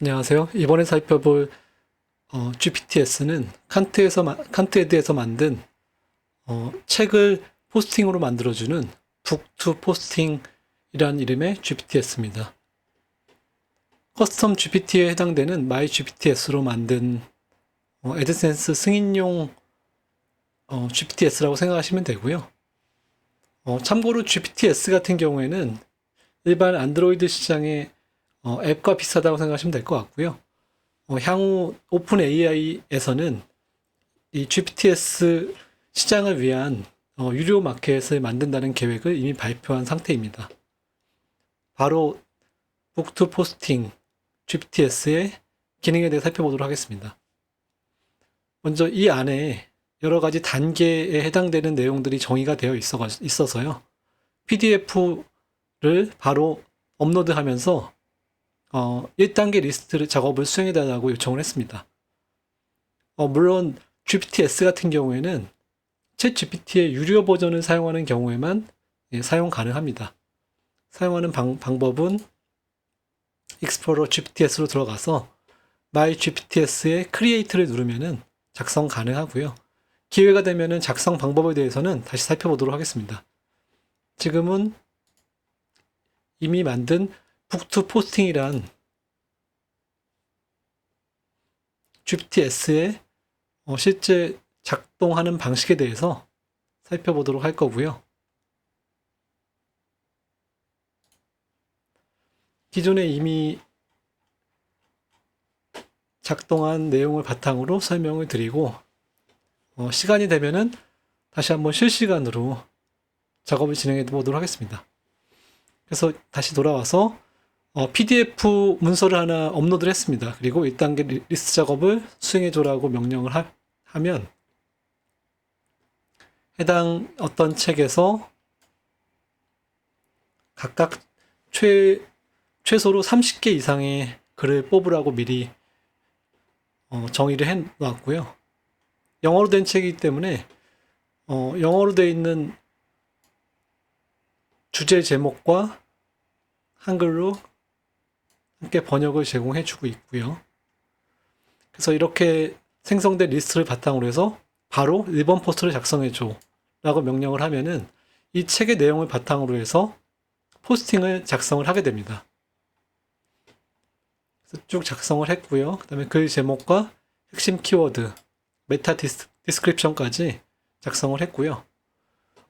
안녕하세요. 이번에 살펴볼 GPTS는 칸트에드에서 만든 책을 포스팅으로 만들어주는 북투 포스팅이라는 이름의 GPTS입니다. 커스텀 GPT에 해당되는 마이 GPTS로 만든 애드센스 승인용 GPTS라고 생각하시면 되고요. 참고로 GPTS 같은 경우에는 일반 안드로이드 시장의 앱과 비슷하다고 생각하시면 될 것 같고요. 향후 오픈 AI에서는 이 GPTS 시장을 위한 유료 마켓을 만든다는 계획을 이미 발표한 상태입니다. 바로 북투 포스팅 GPTS의 기능에 대해 살펴보도록 하겠습니다. 먼저 이 안에 여러 가지 단계에 해당되는 내용들이 정의가 되어 있어서요. PDF를 바로 업로드하면서 1단계 리스트 작업을 수행해달라고 요청을 했습니다. 물론 GPTS 같은 경우에는 챗 GPT의 유료 버전을 사용하는 경우에만 사용 가능합니다. 사용하는 방법은 익스플로러 GPTS로 들어가서 My GPTS의 Create를 누르면은 작성 가능하고요. 기회가 되면은 작성 방법에 대해서는 다시 살펴보도록 하겠습니다. 지금은 이미 만든 북투 포스팅이란 GPTS의 실제 작동하는 방식에 대해서 살펴보도록 할 거고요. 기존에 이미 작동한 내용을 바탕으로 설명을 드리고 시간이 되면은 다시 한번 실시간으로 작업을 진행해 보도록 하겠습니다. 그래서 다시 돌아와서 PDF 문서를 하나 업로드를 했습니다. 그리고 1단계 리스트 작업을 수행해 줘라고 명령을 하면 해당 어떤 책에서 각각 최소로 30개 이상의 글을 뽑으라고 미리 정의를 해 놨고요. 영어로 된 책이기 때문에 영어로 되어 있는 주제 제목과 한글로 함께 번역을 제공해 주고 있고요. 그래서 이렇게 생성된 리스트를 바탕으로 해서 바로 1번 포스트를 작성해 줘 라고 명령을 하면은 이 책의 내용을 바탕으로 해서 포스팅을 작성을 하게 됩니다. 그래서 쭉 작성을 했고요. 그 다음에 글 제목과 핵심 키워드, 메타 디스크립션까지 작성을 했고요.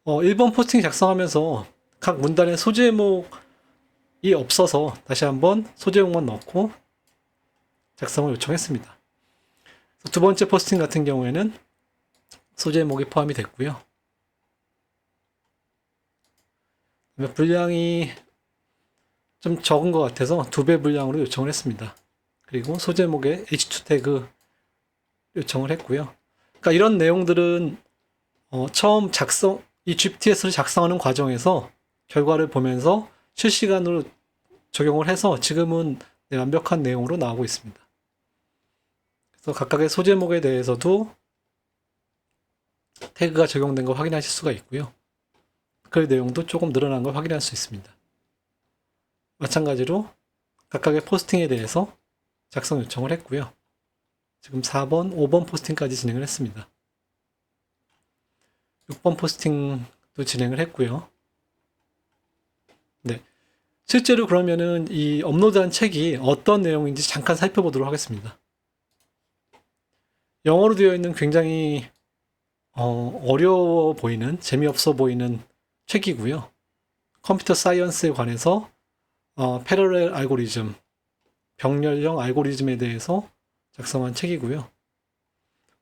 1번 포스팅 작성하면서 각 문단의 소제목이 없어서 다시 한번 소제목만 넣고 작성을 요청했습니다. 두 번째 포스팅 같은 경우에는 소제목이 포함이 됐고요. 분량이 좀 적은 것 같아서 2배 분량으로 요청을 했습니다. 그리고 소제목에 H2 태그 요청을 했고요. 그러니까 이런 내용들은 처음 이 GPTS를 작성하는 과정에서 결과를 보면서 실시간으로 적용을 해서 지금은 완벽한 내용으로 나오고 있습니다. 그래서 각각의 소제목에 대해서도 태그가 적용된 걸 확인하실 수가 있고요. 그 내용도 조금 늘어난 걸 확인할 수 있습니다. 마찬가지로 각각의 포스팅에 대해서 작성 요청을 했고요. 지금 4번, 5번 포스팅까지 진행을 했습니다. 6번 포스팅도 진행을 했고요. 네. 실제로 그러면은 이 업로드한 책이 어떤 내용인지 잠깐 살펴보도록 하겠습니다. 영어로 되어 있는 굉장히 어려워 보이는, 재미없어 보이는 책이고요. 컴퓨터 사이언스에 관해서 패러렐 알고리즘, 병렬형 알고리즘에 대해서 작성한 책이고요.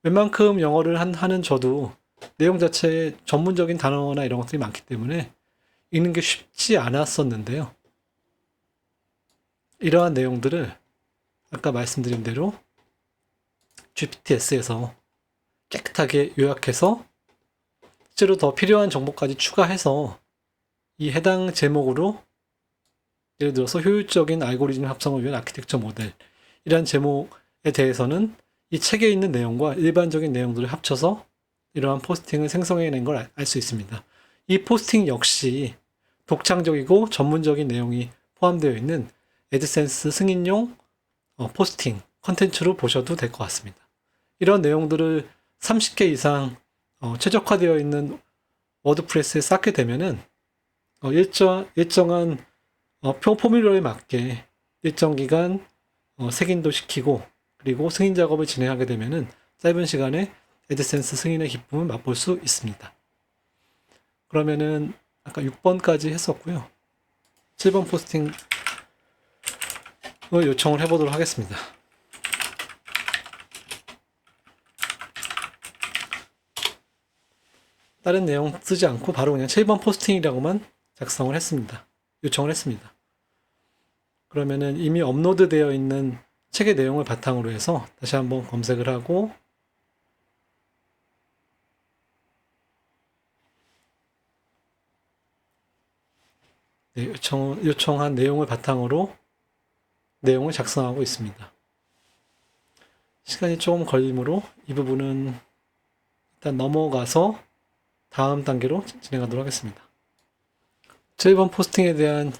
웬만큼 영어를 하는 저도 내용 자체에 전문적인 단어나 이런 것들이 많기 때문에 읽는 게 쉽지 않았었는데요. 이러한 내용들을 아까 말씀드린 대로 GPTS에서 깨끗하게 요약해서 실제로 더 필요한 정보까지 추가해서 이 해당 제목으로 예를 들어서 효율적인 알고리즘 합성을 위한 아키텍처 모델 이란 제목에 대해서는 이 책에 있는 내용과 일반적인 내용들을 합쳐서 이러한 포스팅을 생성해낸 걸 알 수 있습니다. 이 포스팅 역시 독창적이고 전문적인 내용이 포함되어 있는 애드센스 승인용 포스팅, 컨텐츠로 보셔도 될 것 같습니다. 이런 내용들을 30개 이상 최적화되어 있는 워드프레스에 쌓게 되면은 일정한 포뮬러에 맞게 일정 기간 승인도 시키고 그리고 승인 작업을 진행하게 되면은 짧은 시간에 애드센스 승인의 기쁨을 맛볼 수 있습니다. 그러면은 아까 6번까지 했었고요. 7번 포스팅을 요청을 해보도록 하겠습니다. 다른 내용 쓰지 않고 바로 그냥 7번 포스팅이라고만 작성을 했습니다. 요청을 했습니다. 그러면은 이미 업로드 되어 있는 책의 내용을 바탕으로 해서 다시 한번 검색을 하고 네, 요청한 내용을 바탕으로 내용을 작성하고 있습니다. 시간이 조금 걸리므로 이 부분은 일단 넘어가서 다음 단계로 진행하도록 하겠습니다. 7번 포스팅에 대한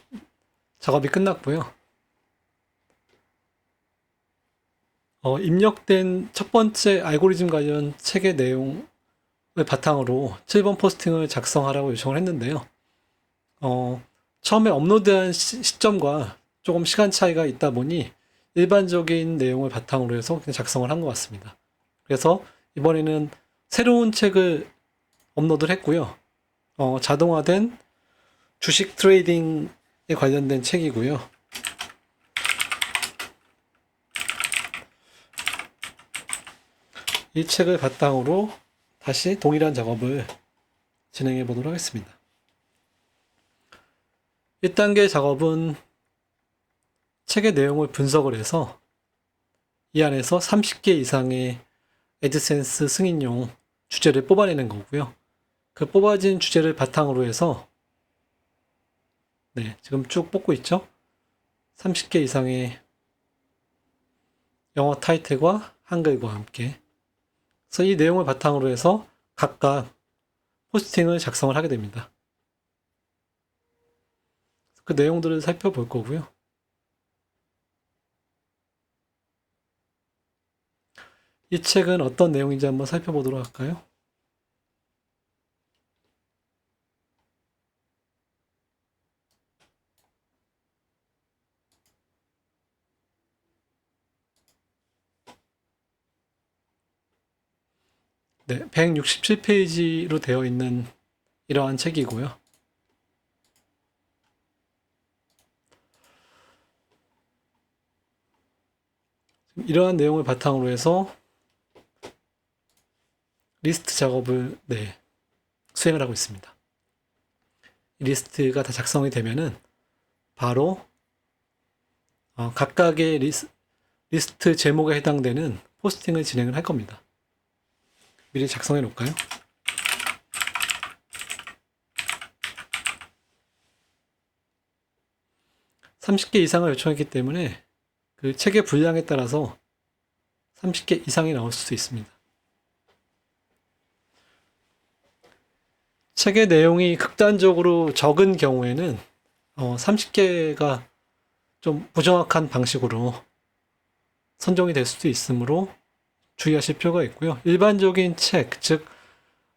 작업이 끝났고요. 입력된 첫 번째 알고리즘 관련 책의 내용을 바탕으로 7번 포스팅을 작성하라고 요청을 했는데요. 처음에 업로드한 시점과 조금 시간 차이가 있다 보니 일반적인 내용을 바탕으로 해서 그냥 작성을 한 것 같습니다. 그래서 이번에는 새로운 책을 업로드를 했고요. 자동화된 주식 트레이딩에 관련된 책이고요. 이 책을 바탕으로 다시 동일한 작업을 진행해 보도록 하겠습니다. 1단계 작업은 책의 내용을 분석을 해서 이 안에서 30개 이상의 애드센스 승인용 주제를 뽑아내는 거고요. 그 뽑아진 주제를 바탕으로 해서 네, 지금 쭉 뽑고 있죠? 30개 이상의 영어 타이틀과 한글과 함께 그래서 이 내용을 바탕으로 해서 각각 포스팅을 작성을 하게 됩니다. 그 내용들을 살펴볼 거고요. 이 책은 어떤 내용인지 한번 살펴보도록 할까요? 네, 167페이지로 되어 있는 이러한 책이고요. 이러한 내용을 바탕으로 해서 리스트 작업을 수행을 하고 있습니다. 이 리스트가 다 작성이 되면은 바로 각각의 리스트 제목에 해당되는 포스팅을 진행을 할 겁니다. 미리 작성해 놓을까요? (30개) 이상을 요청했기 때문에 그 책의 분량에 따라서 30개 이상이 나올 수도 있습니다. 책의 내용이 극단적으로 적은 경우에는 30개가 좀 부정확한 방식으로 선정이 될 수도 있으므로 주의하실 필요가 있고요. 일반적인 책, 즉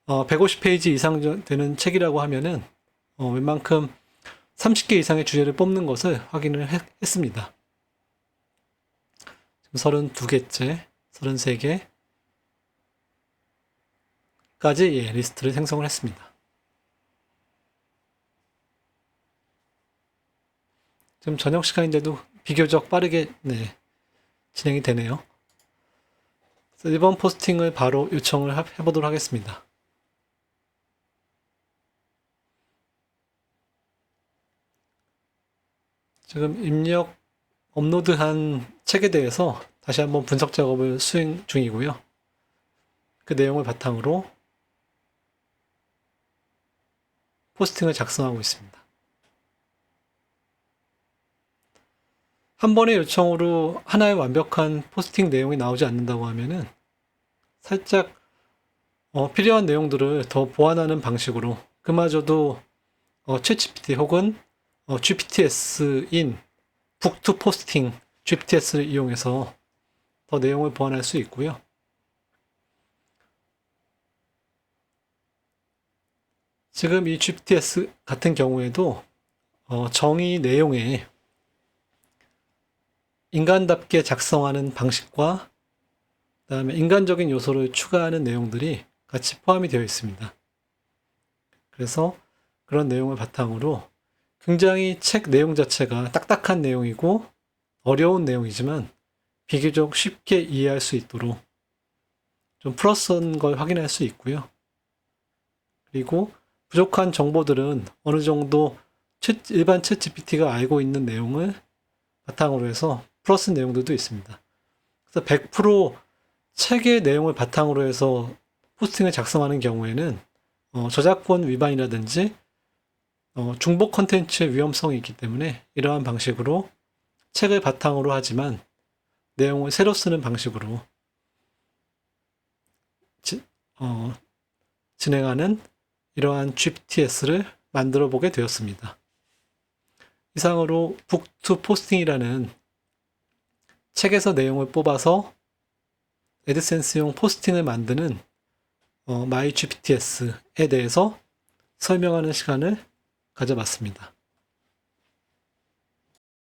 150페이지 이상 되는 책이라고 하면은 웬만큼 30개 이상의 주제를 뽑는 것을 확인을 했습니다. 지금 32개째, 33개까지 리스트를 생성을 했습니다. 지금 저녁 시간인데도 비교적 빠르게 진행이 되네요. 1번 포스팅을 바로 요청을 해보도록 하겠습니다. 지금 입력, 업로드한 책에 대해서 다시 한번 분석 작업을 수행 중이고요. 그 내용을 바탕으로 포스팅을 작성하고 있습니다. 한 번의 요청으로 하나의 완벽한 포스팅 내용이 나오지 않는다고 하면은 살짝 필요한 내용들을 더 보완하는 방식으로 그마저도 챗GPT 혹은 GPTS인 북투 포스팅 GPTS를 이용해서 더 내용을 보완할 수 있고요. 지금 이 GPTS 같은 경우에도 정의 내용에 인간답게 작성하는 방식과 그다음에 인간적인 요소를 추가하는 내용들이 같이 포함이 되어 있습니다. 그래서 그런 내용을 바탕으로 굉장히 책 내용 자체가 딱딱한 내용이고 어려운 내용이지만 비교적 쉽게 이해할 수 있도록 좀 풀어쓴 걸 확인할 수 있고요. 그리고 부족한 정보들은 어느 정도 일반 챗 GPT가 알고 있는 내용을 바탕으로 해서 풀어쓴 내용들도 있습니다. 그래서 100% 책의 내용을 바탕으로 해서 포스팅을 작성하는 경우에는 저작권 위반이라든지 중복 컨텐츠의 위험성이 있기 때문에 이러한 방식으로 책을 바탕으로 하지만 내용을 새로 쓰는 방식으로 진행하는 이러한 GPTS를 만들어 보게 되었습니다. 이상으로 북투 포스팅이라는 책에서 내용을 뽑아서 애드센스용 포스팅을 만드는 마이 GPTS에 대해서 설명하는 시간을 가져봤습니다.